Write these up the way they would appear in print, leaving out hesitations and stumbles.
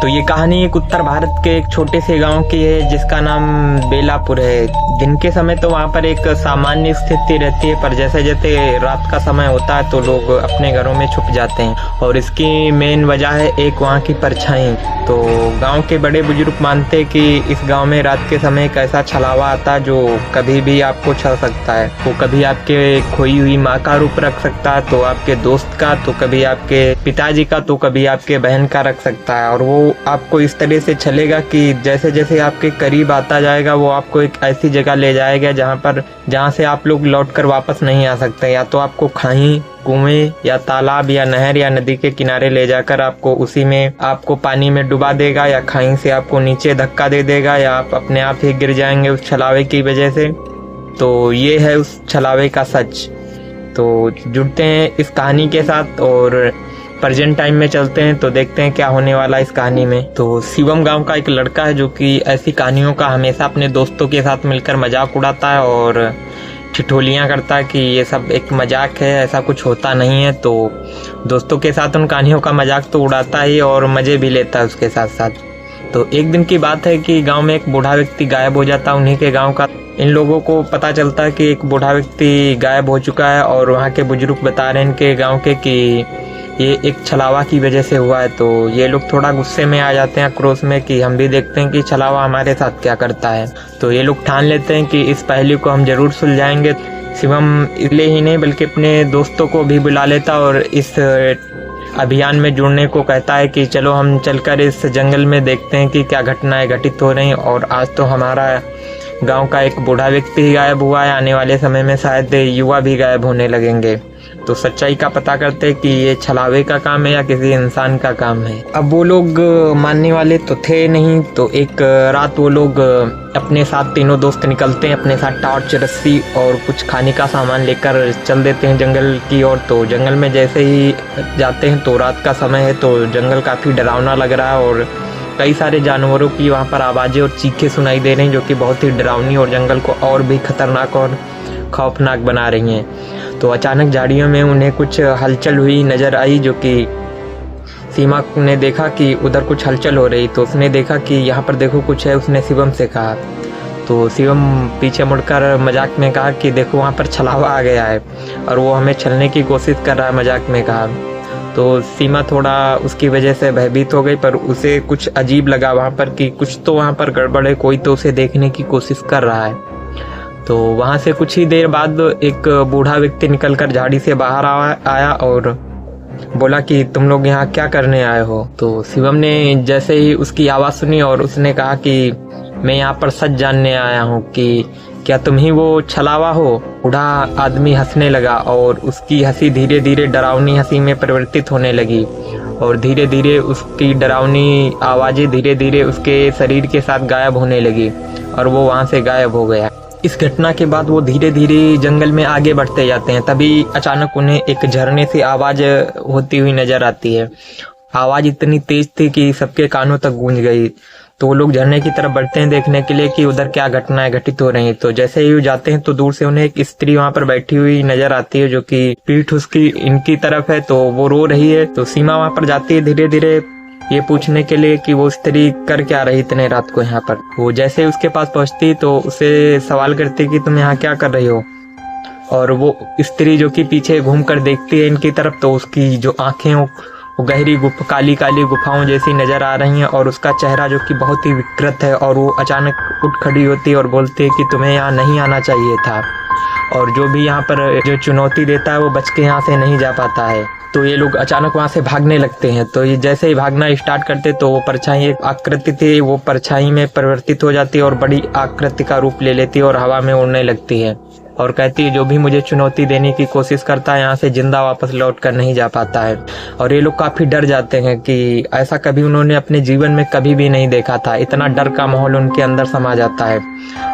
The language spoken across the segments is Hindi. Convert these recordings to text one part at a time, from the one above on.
तो ये कहानी एक उत्तर भारत के एक छोटे से गांव की है जिसका नाम बेलापुर है। दिन के समय तो वहाँ पर एक सामान्य स्थिति रहती है, पर जैसे जैसे रात का समय होता है तो लोग अपने घरों में छुप जाते हैं और इसकी मेन वजह है एक वहाँ की परछाई। तो गांव के बड़े बुजुर्ग मानते हैं कि इस गांव में रात के समय एक ऐसा छलावा आता है जो कभी भी आपको छल सकता है। वो कभी आपके खोई हुई माँ का रूप रख सकता है, तो आपके दोस्त का, तो कभी आपके पिताजी का, तो कभी आपके बहन का रख सकता है। और वो आपको इस तरह से छलेगा कि जैसे जैसे आपके करीब आता जाएगा वो आपको एक ऐसी जगह ले जाएगा जहाँ से आप लोग लौट कर वापस नहीं आ सकते। या तो आपको खाई, कुएं या तालाब या नहर या नदी के किनारे ले जाकर आपको उसी में आपको पानी में डुबा देगा, या खाई से आपको नीचे धक्का दे देगा, या आप अपने आप ही गिर जाएंगे उस छलावे की वजह से। तो ये है उस छलावे का सच। तो जुड़ते हैं इस कहानी के साथ और प्रेजेंट टाइम में चलते हैं, तो देखते हैं क्या होने वाला इस कहानी में। तो शिवम गांव का एक लड़का है जो कि ऐसी कहानियों का हमेशा अपने दोस्तों के साथ मिलकर मजाक उड़ाता है और ठिठोलियाँ करता है कि ये सब एक मजाक है, ऐसा कुछ होता नहीं है। तो दोस्तों के साथ उन कहानियों का मजाक तो उड़ाता ही और मज़े भी लेता है उसके साथ साथ। तो एक दिन की बात है कि गांव में एक बूढ़ा व्यक्ति गायब हो जाता है उन्हीं के गांव का। इन लोगों को पता चलता है कि एक बूढ़ा व्यक्ति गायब हो चुका है और वहाँ के बुजुर्ग बता रहे हैं इनके गांव के कि ये एक छलावा की वजह से हुआ है। तो ये लोग थोड़ा गुस्से में आ जाते हैं, आक्रोश में, कि हम भी देखते हैं कि छलावा हमारे साथ क्या करता है। तो ये लोग ठान लेते हैं कि इस पहेली को हम जरूर सुलझाएंगे। शिवम इसलिए ही नहीं बल्कि अपने दोस्तों को भी बुला लेता और इस अभियान में जुड़ने को कहता है कि चलो हम चलकर इस जंगल में देखते हैं कि क्या घटनाएं घटित हो रही। और आज तो हमारा गांव का एक बूढ़ा व्यक्ति ही गायब हुआ है, आने वाले समय में शायद युवा भी गायब होने लगेंगे। तो सच्चाई का पता करते हैं कि ये छलावे का काम है या किसी इंसान का काम है। अब वो लोग मानने वाले तो थे नहीं। तो एक रात वो लोग अपने साथ तीनों दोस्त निकलते हैं, अपने साथ टॉर्च, रस्सी और कुछ खाने का सामान लेकर चल देते हैं जंगल की ओर। तो जंगल में जैसे ही जाते हैं तो रात का समय है, तो जंगल काफ़ी डरावना लग रहा है और कई सारे जानवरों की वहाँ पर आवाज़ें और चीखें सुनाई दे रही हैं जो कि बहुत ही डरावनी और जंगल को और भी खतरनाक और खौफनाक बना रही हैं। तो अचानक झाड़ियों में उन्हें कुछ हलचल हुई नज़र आई, जो कि सीमा ने देखा कि उधर कुछ हलचल हो रही। तो उसने देखा कि यहाँ पर देखो कुछ है, उसने शिवम से कहा। तो शिवम पीछे मुड़कर मजाक में कहा कि देखो वहाँ पर छलावा आ गया है और वो हमें छलने की कोशिश कर रहा है, मजाक में कहा। तो सीमा थोड़ा उसकी वजह से भयभीत हो गई, पर उसे कुछ अजीब लगा वहाँ पर कि कुछ तो वहाँ पर गड़बड़ है, कोई तो उसे देखने की कोशिश कर रहा है। तो वहाँ से कुछ ही देर बाद एक बूढ़ा व्यक्ति निकलकर झाड़ी से बाहर आया और बोला कि तुम लोग यहाँ क्या करने आए हो। तो शिवम ने जैसे ही उसकी आवाज़ सुनी और उसने कहा कि मैं यहाँ पर सच जानने आया हूँ कि क्या तुम ही वो छलावा हो। बूढ़ा आदमी हंसने लगा और उसकी हंसी धीरे धीरे डरावनी हंसी में परिवर्तित होने लगी और धीरे धीरे उसकी डरावनी आवाज़ें धीरे धीरे उसके शरीर के साथ गायब होने लगी और वो वहाँ से गायब हो गया। इस घटना के बाद वो धीरे धीरे जंगल में आगे बढ़ते जाते हैं। तभी अचानक उन्हें एक झरने से आवाज़ होती हुई नजर आती है। आवाज़ इतनी तेज थी कि सबके कानों तक गूंज गई। तो वो लोग झरने की तरफ बढ़ते हैं देखने के लिए कि उधर क्या घटनाएं घटित हो रही हैं। तो जैसे ही वो जाते हैं तो दूर से उन्हें एक स्त्री वहां पर बैठी हुई नजर आती है जो कि पीठ उसकी इनकी तरफ है, तो वो रो रही है। तो सीमा वहां पर जाती है धीरे धीरे ये पूछने के लिए कि वो स्त्री कर क्या रही इतने रात को यहाँ पर। वो जैसे उसके पास पहुंचती तो उसे सवाल करती कि तुम यहाँ क्या कर रही हो। और वो स्त्री जो कि पीछे घूम कर देखती है इनकी तरफ, तो उसकी जो आंखें वो गहरी काली काली गुफाओं जैसी नजर आ रही हैं और उसका चेहरा जो कि बहुत ही विकृत है। और वो अचानक उठ खड़ी होती है और बोलती है कि तुम्हें यहाँ नहीं आना चाहिए था, और जो भी यहाँ पर जो चुनौती देता है वो बच के यहाँ से नहीं जा पाता है। तो ये लोग अचानक वहाँ से भागने लगते हैं। तो ये जैसे ही भागना स्टार्ट करते तो वो परछाई, एक आकृति थी, वो परछाई में परिवर्तित हो जाती है और बड़ी आकृति का रूप ले लेती है और हवा में उड़ने लगती है और कहती है जो भी मुझे चुनौती देने की कोशिश करता है यहाँ से जिंदा वापस लौट कर नहीं जा पाता है। और ये लोग काफ़ी डर जाते हैं कि ऐसा कभी उन्होंने अपने जीवन में कभी भी नहीं देखा था। इतना डर का माहौल उनके अंदर समा जाता है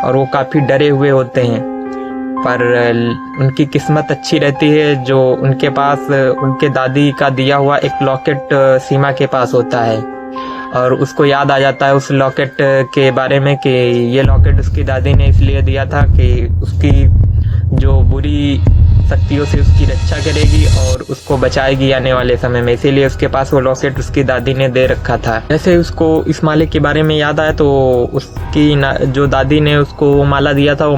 और वो काफ़ी डरे हुए होते हैं। पर उनकी किस्मत अच्छी रहती है, जो उनके पास उनके दादी का दिया हुआ एक लॉकेट सीमा के पास होता है और उसको याद आ जाता है उस लॉकेट के बारे में कि ये लॉकेट उसकी दादी ने इसलिए दिया था कि उसकी जो बुरी शक्तियों से उसकी रक्षा करेगी और उसको बचाएगी आने वाले समय में। इसीलिए उसके पास वो लॉकेट उसकी दादी ने दे रखा था। जैसे उसको इस माले के बारे में याद आया तो उसकी जो दादी ने उसको वो माला दिया था, वो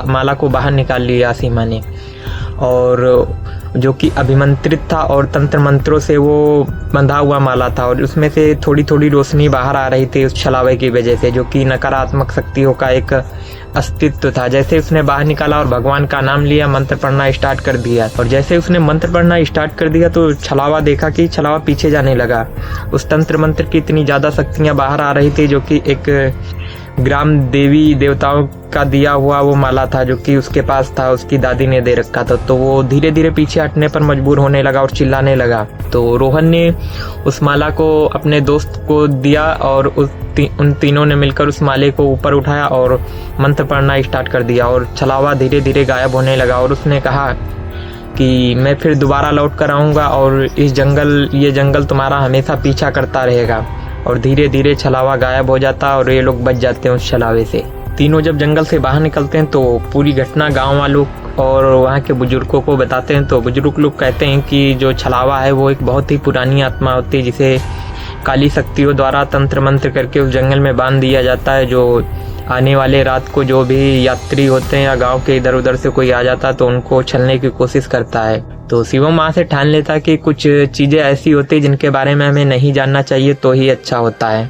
माला को बाहर निकाल लिया सीमा ने, और जो कि अभिमंत्रित था और तंत्र मंत्रों से वो बंधा हुआ माला था, और उसमें से थोड़ी थोड़ी रोशनी बाहर आ रही थी उस छलावे की वजह से, जो कि नकारात्मक शक्तियों का एक अस्तित्व था। जैसे उसने बाहर निकाला और भगवान का नाम लिया, मंत्र पढ़ना स्टार्ट कर दिया, और जैसे उसने मंत्र पढ़ना स्टार्ट कर दिया तो छलावा देखा कि छलावा पीछे जाने लगा। उस तंत्र मंत्र की इतनी ज़्यादा शक्तियाँ बाहर आ रही थी, जो कि एक ग्राम देवी देवताओं का दिया हुआ वो माला था जो कि उसके पास था, उसकी दादी ने दे रखा था। तो वो धीरे धीरे पीछे हटने पर मजबूर होने लगा और चिल्लाने लगा। तो रोहन ने उस माला को अपने दोस्त को दिया और उन तीनों ने मिलकर उस माले को ऊपर उठाया और मंत्र पढ़ना स्टार्ट कर दिया, और छलावा धीरे धीरे गायब होने लगा। और उसने कहा कि मैं फिर दोबारा लौट कर आऊँगा और ये जंगल तुम्हारा हमेशा पीछा करता रहेगा। और धीरे धीरे छलावा गायब हो जाता और ये लोग बच जाते हैं उस छलावे से। तीनों जब जंगल से बाहर निकलते हैं तो पूरी घटना गांव वालों और वहाँ के बुजुर्गों को बताते हैं। तो बुजुर्ग लोग कहते हैं कि जो छलावा है वो एक बहुत ही पुरानी आत्मा होती है, जिसे काली शक्तियों द्वारा तंत्र मंत्र करके उस जंगल में बांध दिया जाता है। जो आने वाले रात को जो भी यात्री होते हैं या गांव के इधर उधर से कोई आ जाता है तो उनको छलने की कोशिश करता है। तो शिवम वहाँ से ठान लेता है कि कुछ चीज़ें ऐसी होती है जिनके बारे में हमें नहीं जानना चाहिए तो ही अच्छा होता है,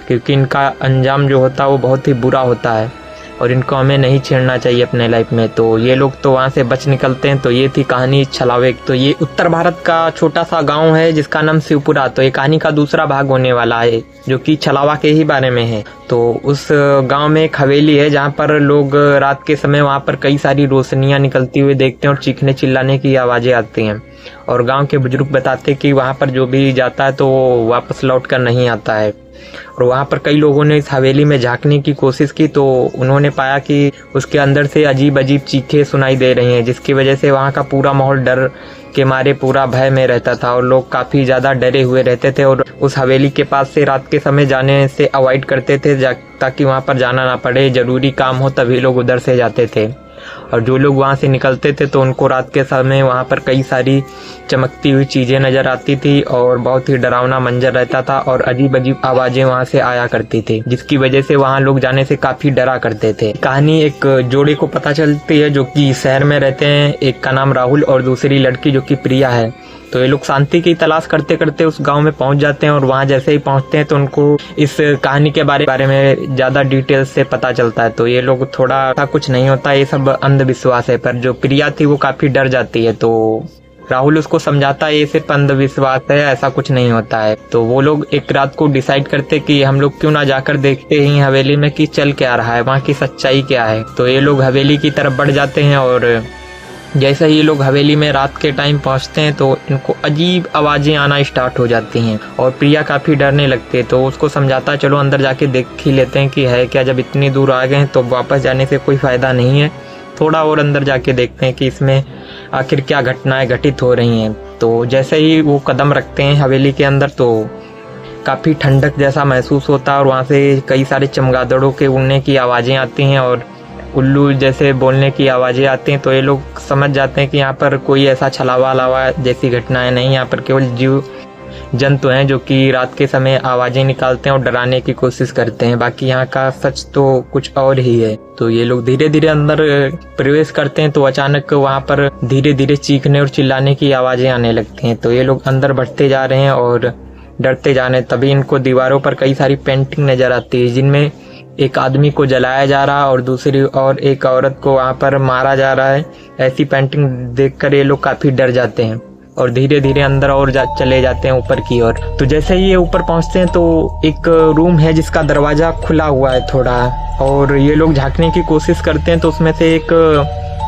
क्योंकि इनका अंजाम जो होता है वो बहुत ही बुरा होता है और इनको हमें नहीं छेड़ना चाहिए अपने लाइफ में। तो ये लोग तो वहाँ से बच निकलते हैं। तो ये थी कहानी छलावे। तो ये उत्तर भारत का छोटा सा गांव है जिसका नाम शिवपुरा। तो ये कहानी का दूसरा भाग होने वाला है जो कि छलावा के ही बारे में है। तो उस गांव में एक हवेली है जहाँ पर लोग रात के समय वहाँ पर कई सारी रोशनियाँ निकलती हुई देखते हैं और चीखने चिल्लाने की आवाज़ें आती हैं। और गाँव के बुजुर्ग बताते हैं कि वहाँ पर जो भी जाता है तो वो वापस लौट कर नहीं आता है। और वहाँ पर कई लोगों ने इस हवेली में झांकने की कोशिश की तो उन्होंने पाया कि उसके अंदर से अजीब अजीब चीखें सुनाई दे रही हैं, जिसकी वजह से वहाँ का पूरा माहौल डर के मारे पूरा भय में रहता था और लोग काफ़ी ज़्यादा डरे हुए रहते थे और उस हवेली के पास से रात के समय जाने से अवॉइड करते थे ताकि वहाँ पर जाना ना पड़े। ज़रूरी काम हो तभी लोग उधर से जाते थे। और जो लोग वहाँ से निकलते थे तो उनको रात के समय वहाँ पर कई सारी चमकती हुई चीज़ें नज़र आती थी और बहुत ही डरावना मंजर रहता था और अजीब अजीब आवाज़ें वहाँ से आया करती थी, जिसकी वजह से वहाँ लोग जाने से काफ़ी डरा करते थे। कहानी एक जोड़े को पता चलती है जो कि शहर में रहते हैं। एक का नाम राहुल और दूसरी लड़की जो कि प्रिया है। तो ये लोग शांति की तलाश करते करते उस गांव में पहुंच जाते हैं और वहां जैसे ही पहुंचते हैं तो उनको इस कहानी के बारे में ज़्यादा डिटेल्स से पता चलता है। तो ये लोग थोड़ा सा कुछ नहीं होता, ये सब अंधविश्वास है। पर जो प्रिया थी वो काफ़ी डर जाती है तो राहुल उसको समझाता है ये सिर्फ अंधविश्वास है, ऐसा कुछ नहीं होता है। तो वो लोग एक रात को डिसाइड करते कि हम लोग क्यों ना जाकर देखते ही हवेली में कि चल क्या रहा है, वहाँ की सच्चाई क्या है। तो ये लोग हवेली की तरफ बढ़ जाते हैं और जैसे ही लोग हवेली में रात के टाइम पहुंचते हैं तो इनको अजीब आवाज़ें आना स्टार्ट हो जाती हैं और प्रिया काफ़ी डरने लगती है। तो उसको समझाता चलो अंदर जाके देख ही लेते हैं कि है क्या, जब इतनी दूर आ गए हैं तो वापस जाने से कोई फ़ायदा नहीं है, थोड़ा और अंदर जाके देखते हैं कि इसमें आखिर क्या घटनाएं घटित हो रही हैं। तो जैसे ही वो कदम रखते हैं हवेली के अंदर तो काफ़ी ठंडक जैसा महसूस होता है और वहाँ से कई सारे चमगादड़ों के उड़ने की आवाज़ें आती हैं और उल्लू जैसे बोलने की आवाज़ें आती हैं। तो ये लोग समझ जाते हैं कि यहाँ पर कोई ऐसा छलावा अलावा जैसी घटनाएं नहीं, यहाँ पर केवल जीव जंतु हैं जो कि रात के समय आवाज़ें निकालते हैं और डराने की कोशिश करते हैं। बाकी यहाँ का सच तो कुछ और ही है। तो ये लोग धीरे धीरे अंदर प्रवेश करते हैं तो अचानक वहाँ पर धीरे धीरे चीखने और चिल्लाने की आवाज़ें आने लगती हैं। तो ये लोग अंदर बढ़ते जा रहे हैं और डरते जा रहे हैं। तभी इनको दीवारों पर कई सारी पेंटिंग नज़र आती है जिनमें एक आदमी को जलाया जा रहा है और दूसरी और एक औरत को वहाँ पर मारा जा रहा है। ऐसी पेंटिंग देखकर ये लोग काफ़ी डर जाते हैं और धीरे धीरे अंदर और चले जाते हैं ऊपर की ओर। तो जैसे ही ये ऊपर पहुँचते हैं तो एक रूम है जिसका दरवाज़ा खुला हुआ है थोड़ा, और ये लोग झांकने की कोशिश करते हैं तो उसमें से एक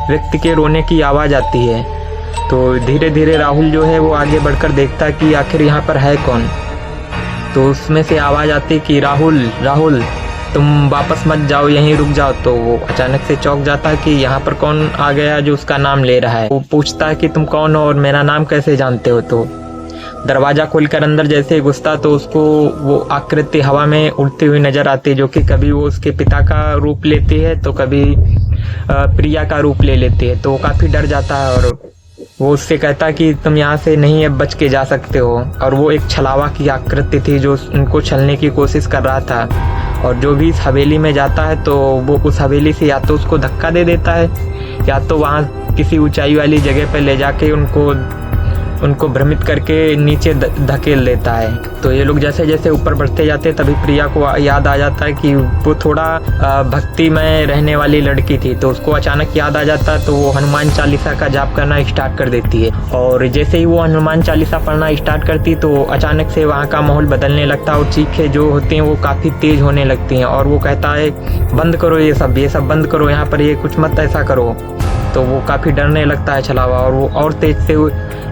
व्यक्ति के रोने की आवाज़ आती है। तो धीरे धीरे राहुल जो है वो आगे बढ़कर देखता है कि आखिर यहाँ पर है कौन। तो उसमें से आवाज़ आती है कि राहुल राहुल तुम वापस मत जाओ, यहीं रुक जाओ। तो वो अचानक से चौंक जाता है कि यहाँ पर कौन आ गया जो उसका नाम ले रहा है। वो पूछता है कि तुम कौन हो और मेरा नाम कैसे जानते हो। तो दरवाज़ा खोलकर अंदर जैसे ही घुसता तो उसको वो आकृति हवा में उड़ती हुई नजर आती है जो कि कभी वो उसके पिता का रूप लेती है तो कभी प्रिया का रूप ले लेती है। तो वो काफ़ी डर जाता है और वो उससे कहता कि तुम यहाँ से नहीं अब बच के जा सकते हो, और वो एक छलावा की आकृति थी जो उनको छलने की कोशिश कर रहा था। और जो भी इस हवेली में जाता है तो वो उस हवेली से या तो उसको धक्का दे देता है या तो वहाँ किसी ऊंचाई वाली जगह पर ले जाके उनको भ्रमित करके नीचे धकेल देता है। तो ये लोग जैसे जैसे ऊपर बढ़ते जाते तभी प्रिया को याद आ जाता है कि वो थोड़ा भक्ति में रहने वाली लड़की थी, तो उसको अचानक याद आ जाता है। तो वो हनुमान चालीसा का जाप करना स्टार्ट कर देती है, और जैसे ही वो हनुमान चालीसा पढ़ना स्टार्ट करती तो अचानक से वहाँ का माहौल बदलने लगता है और चीखें जो होती हैं वो काफ़ी तेज होने लगती हैं। और वो कहता है बंद करो ये सब बंद करो, यहाँ पर ये कुछ मत ऐसा करो। तो वो काफ़ी डरने लगता है छलावा, और वो और तेज से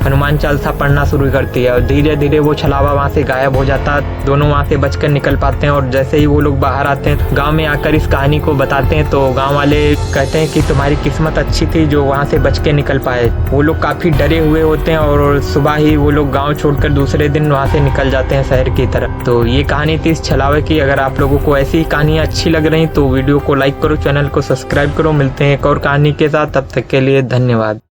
हनुमान चालीसा पढ़ना शुरू करती है। और धीरे धीरे वो छलावा वहाँ से गायब हो जाता है। दोनों वहाँ से बचकर निकल पाते हैं, और जैसे ही वो लोग बाहर आते हैं गांव में आकर इस कहानी को बताते हैं तो गांव वाले कहते हैं कि तुम्हारी किस्मत अच्छी थी जो वहाँ से बच के निकल पाए। वो लोग काफ़ी डरे हुए होते हैं और सुबह ही वो लोग गाँव छोड़कर दूसरे दिन वहाँ से निकल जाते हैं शहर की तरफ। तो ये कहानी थी इस छलावे की। अगर आप लोगों को ऐसी कहानियाँ अच्छी लग रही तो वीडियो को लाइक करो, चैनल को सब्सक्राइब करो। मिलते हैं एक और कहानी के साथ, तब तक के लिए धन्यवाद।